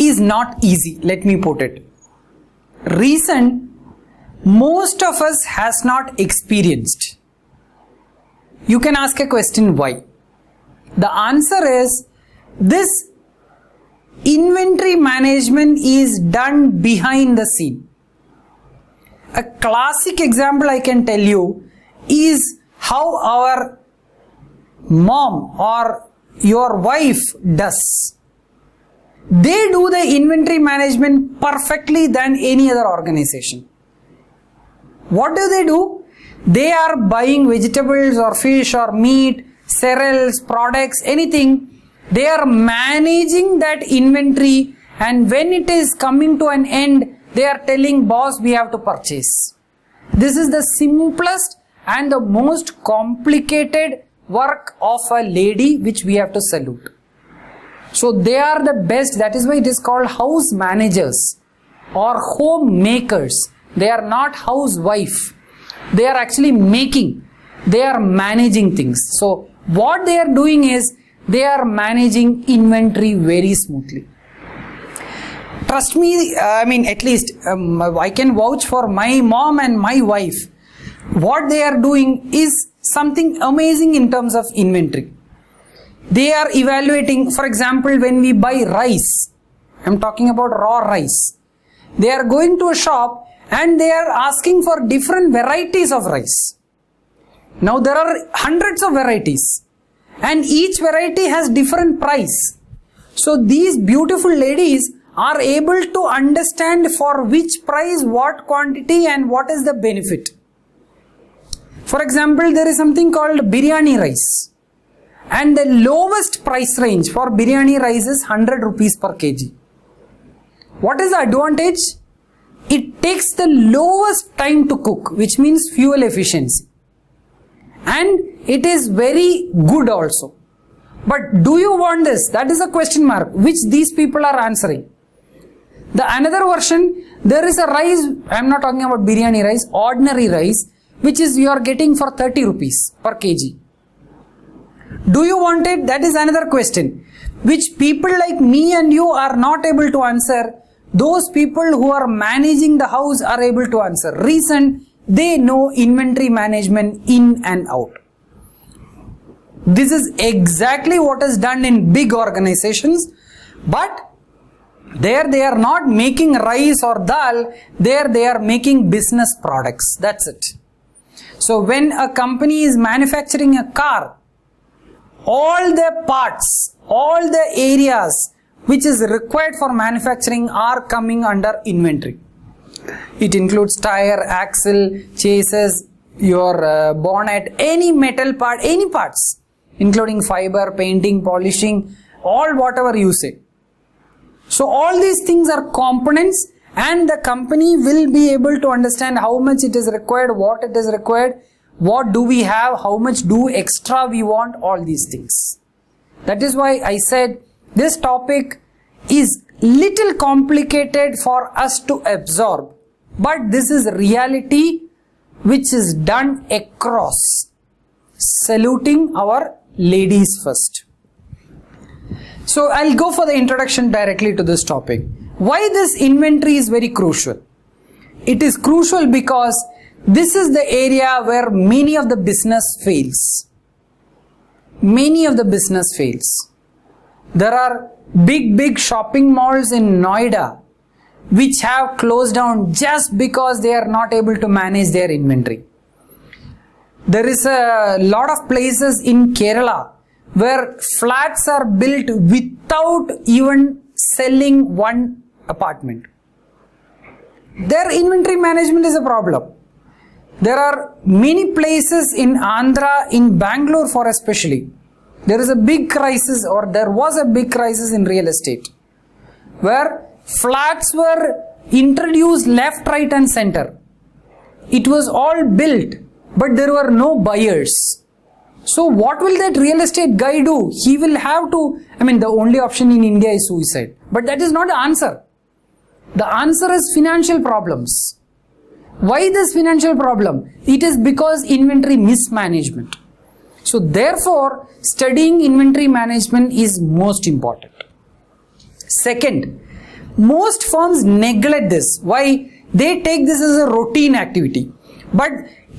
is not easy, let me put it. Reason, most of us has not experienced. You can ask a question, why? The answer is, this inventory management is done behind the scene. A classic example I can tell you is how our mom or your wife does. They do the inventory management perfectly than any other organization. What do? They are buying vegetables or fish or meat, cereals, products, anything. They are managing that inventory, and when it is coming to an end, they are telling boss we have to purchase. This is the simplest and the most complicated work of a lady which we have to salute. So they are the best. That is why it is called house managers or homemakers. They are not housewife. They are actually making. They are managing things. So what they are doing is they are managing inventory very smoothly. Trust me, at least I can vouch for my mom and my wife. What they are doing is something amazing in terms of inventory. They are evaluating, for example, when we buy rice, I'm talking about raw rice. They are going to a shop and they are asking for different varieties of rice. Now there are hundreds of varieties and each variety has different price. So these beautiful ladies are able to understand for which price, what quantity and what is the benefit. For example, there is something called biryani rice. And the lowest price range for biryani rice is 100 rupees per kg. What is the advantage? It takes the lowest time to cook, which means fuel efficiency. And it is very good also. But do you want this? That is a question mark, which these people are answering. The another version, there is a rice, I am not talking about biryani rice, ordinary rice, which is you are getting for 30 rupees per kg. Do you want it? That is another question, which people like me and you are not able to answer. Those people who are managing the house are able to answer. Reason, they know inventory management in and out. This is exactly what is done in big organizations, but there they are not making rice or dal, there they are making business products. That's it. So when a company is manufacturing a car, all the parts, all the areas which is required for manufacturing are coming under inventory. It includes tire, axle, chassis, your bonnet, any metal part, any parts, including fiber, painting, polishing, all whatever you say. So all these things are components, and the company will be able to understand how much it is required, what it is required, what do we have, how much do extra we want, all these things. That is why I said this topic is little complicated for us to absorb, but this is reality which is done across. Saluting our ladies first. So I'll go for the introduction directly to this topic. Why this inventory is very crucial? It is crucial because this is the area where many of the business fails. Many of the business fails. There are big shopping malls in Noida which have closed down just because they are not able to manage their inventory. There is a lot of places in Kerala where flats are built without even selling one apartment. Their inventory management is a problem. There are many places in Andhra, in Bangalore for especially, there is a big crisis, or there was a big crisis in real estate, where flats were introduced left, right and center. It was all built, but there were no buyers. So what will that real estate guy do? He will have to, the only option in India is suicide. But that is not the answer. The answer is financial problems. Why this financial problem? It is because inventory mismanagement. So therefore, studying inventory management is most important. Second, most firms neglect this. Why? They take this as a routine activity. But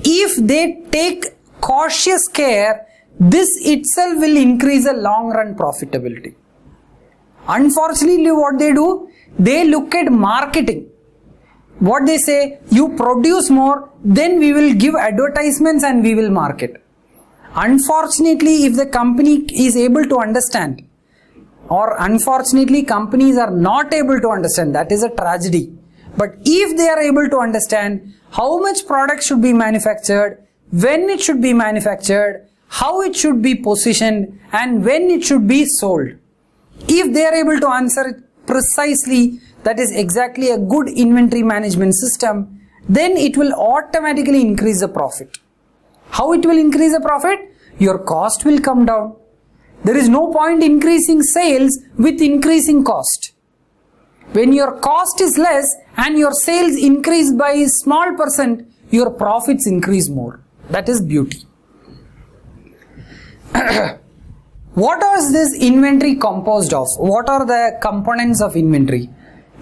if they take cautious care, this itself will increase the long run profitability. Unfortunately, what they do, they look at marketing. What they say, you produce more, then we will give advertisements and we will market. Unfortunately, if the company is able to understand, or unfortunately companies are not able to understand, that is a tragedy. But if they are able to understand how much product should be manufactured, when it should be manufactured, how it should be positioned, and when it should be sold. If they are able to answer it precisely, that is exactly a good inventory management system, then it will automatically increase the profit. How it will increase the profit? Your cost will come down. There is no point increasing sales with increasing cost. When your cost is less and your sales increase by a small percent, your profits increase more. That is beauty. What is this inventory composed of? What are the components of inventory?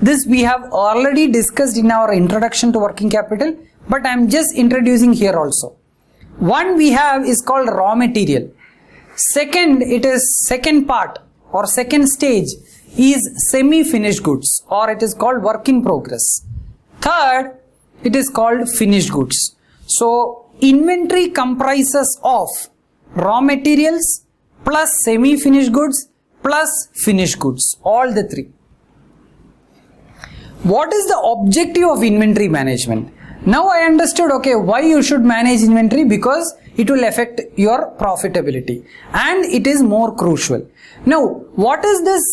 This we have already discussed in our introduction to working capital, but I am just introducing here also. One we have is called raw material. Second, it is second part or second stage is semi-finished goods, or it is called work in progress. Third, it is called finished goods. So inventory comprises of raw materials plus semi-finished goods plus finished goods, all the three. What is the objective of inventory management? Now I understood, okay, why you should manage inventory, because it will affect your profitability and it is more crucial. Now, what is this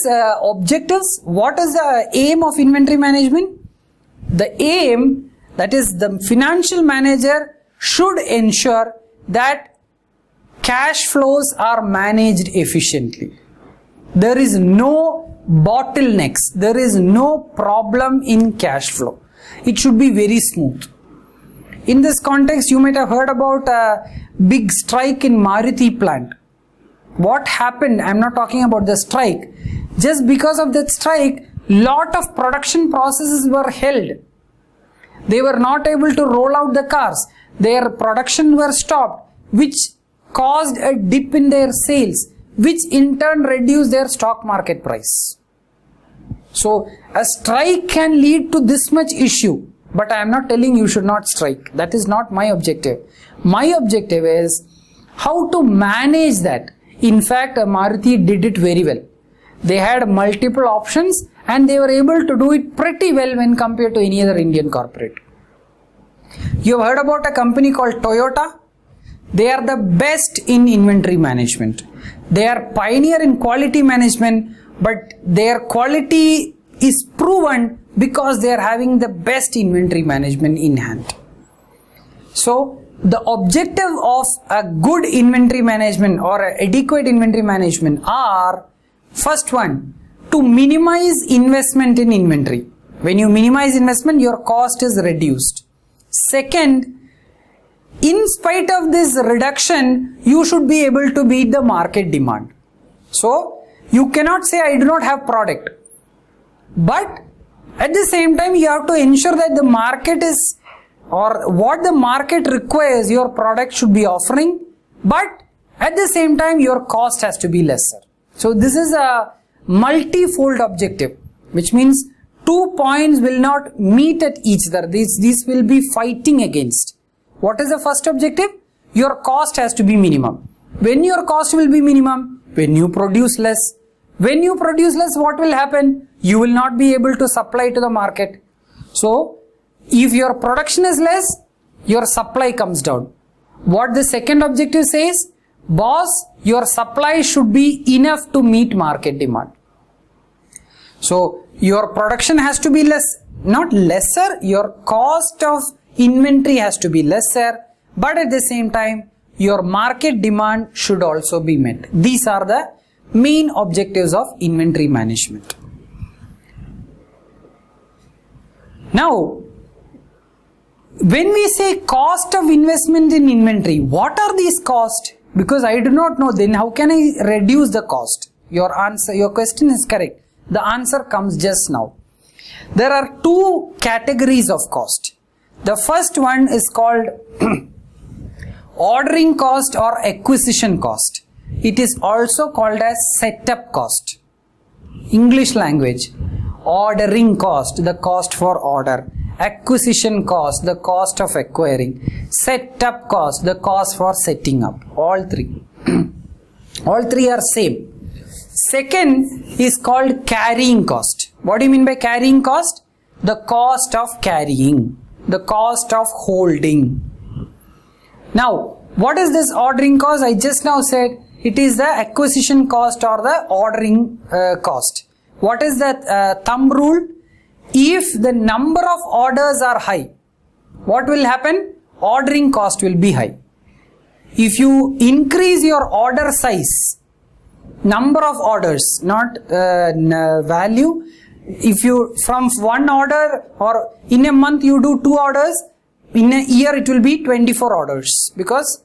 objectives? What is the aim of inventory management? The aim, that is the financial manager should ensure that cash flows are managed efficiently. There is no bottlenecks. There is no problem in cash flow. It should be very smooth. In this context, you might have heard about a big strike in Maruti plant. What happened? I am not talking about the strike. Just because of that strike, lot of production processes were held. They were not able to roll out the cars. Their production were stopped, which caused a dip in their sales, which in turn reduced their stock market price. So a strike can lead to this much issue. But I am not telling you should not strike. That is not my objective. My objective is how to manage that. In fact, Maruti did it very well. They had multiple options and they were able to do it pretty well when compared to any other Indian corporate. You have heard about a company called Toyota? They are the best in inventory management. They are pioneer in quality management, but their quality is proven because they are having the best inventory management in hand. So the objective of a good inventory management or adequate inventory management are, first one, to minimize investment in inventory. When you minimize investment, your cost is reduced. Second, in spite of this reduction, you should be able to meet the market demand. So you cannot say I do not have product, but at the same time you have to ensure that the market is, or what the market requires, your product should be offering, but at the same time your cost has to be lesser. So this is a multi-fold objective, which means 2 points will not meet at each other. These will be fighting against. What is the first objective? Your cost has to be minimum. When your cost will be minimum? When you produce less. When you produce less, what will happen? You will not be able to supply to the market. So if your production is less, your supply comes down. What the second objective says? Boss, your supply should be enough to meet market demand. So your production has to be less, not lesser, your cost of inventory has to be lesser, but at the same time your market demand should also be met. These are the main objectives of inventory management. Now, when we say cost of investment in inventory, what are these costs? Because I do not know, then how can I reduce the cost? Your question is correct. The answer comes just now. There are two categories of cost. The first one is called ordering cost or acquisition cost. It is also called as setup cost. English language. Ordering cost, the cost for order. Acquisition cost, the cost of acquiring. Setup cost, the cost for setting up. All three. All three are same. Second is called carrying cost. What do you mean by carrying cost? The cost of carrying. The cost of holding. Now, what is this ordering cost? I just now said it is the acquisition cost or the ordering cost. What is the thumb rule? If the number of orders are high, what will happen? Ordering cost will be high. If you increase your order size, number of orders, not value. If you from one order, or in a month you do 2 orders, in a year it will be 24 orders, because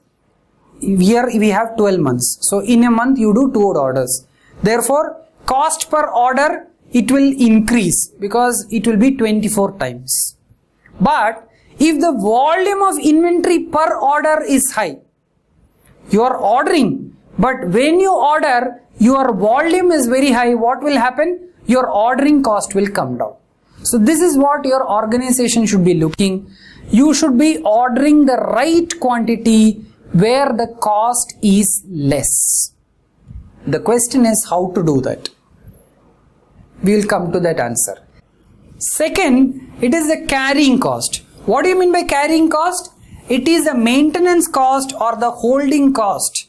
here we have 12 months. So in a month you do 2 orders. Therefore, cost per order, it will increase because it will be 24 times. But if the volume of inventory per order is high, you are ordering, but when you order, your volume is very high, what will happen? Your ordering cost will come down. So this is what your organization should be looking. You should be ordering the right quantity where the cost is less. The question is how to do that. We will come to that answer. Second, it is the carrying cost. What do you mean by carrying cost? It is the maintenance cost or the holding cost.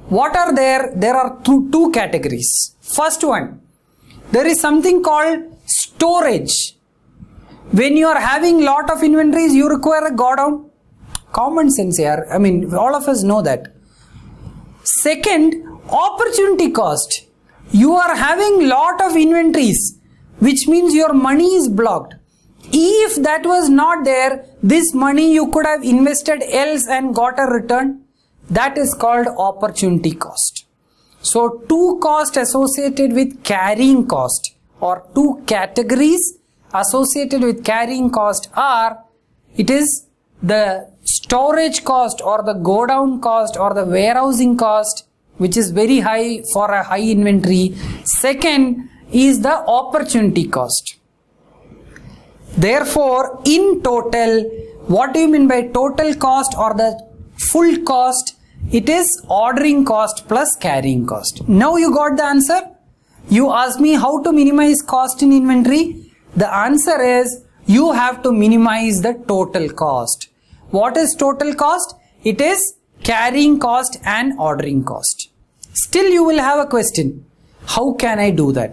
What are there? There are two categories. First one, there is something called storage. When you are having lot of inventories, you require a godown. Common sense here. I mean, all of us know that. Second, opportunity cost. You are having lot of inventories, which means your money is blocked. If that was not there, this money you could have invested else and got a return. That is called opportunity cost. So two costs associated with carrying cost, or two categories associated with carrying cost are, it is the storage cost or the go down cost or the warehousing cost, which is very high for a high inventory. Second is the opportunity cost. Therefore, in total, what do you mean by total cost or the full cost? It is ordering cost plus carrying cost. Now you got the answer. You asked me how to minimize cost in inventory. The answer is you have to minimize the total cost. What is total cost? It is carrying cost and ordering cost. Still you will have a question. How can I do that?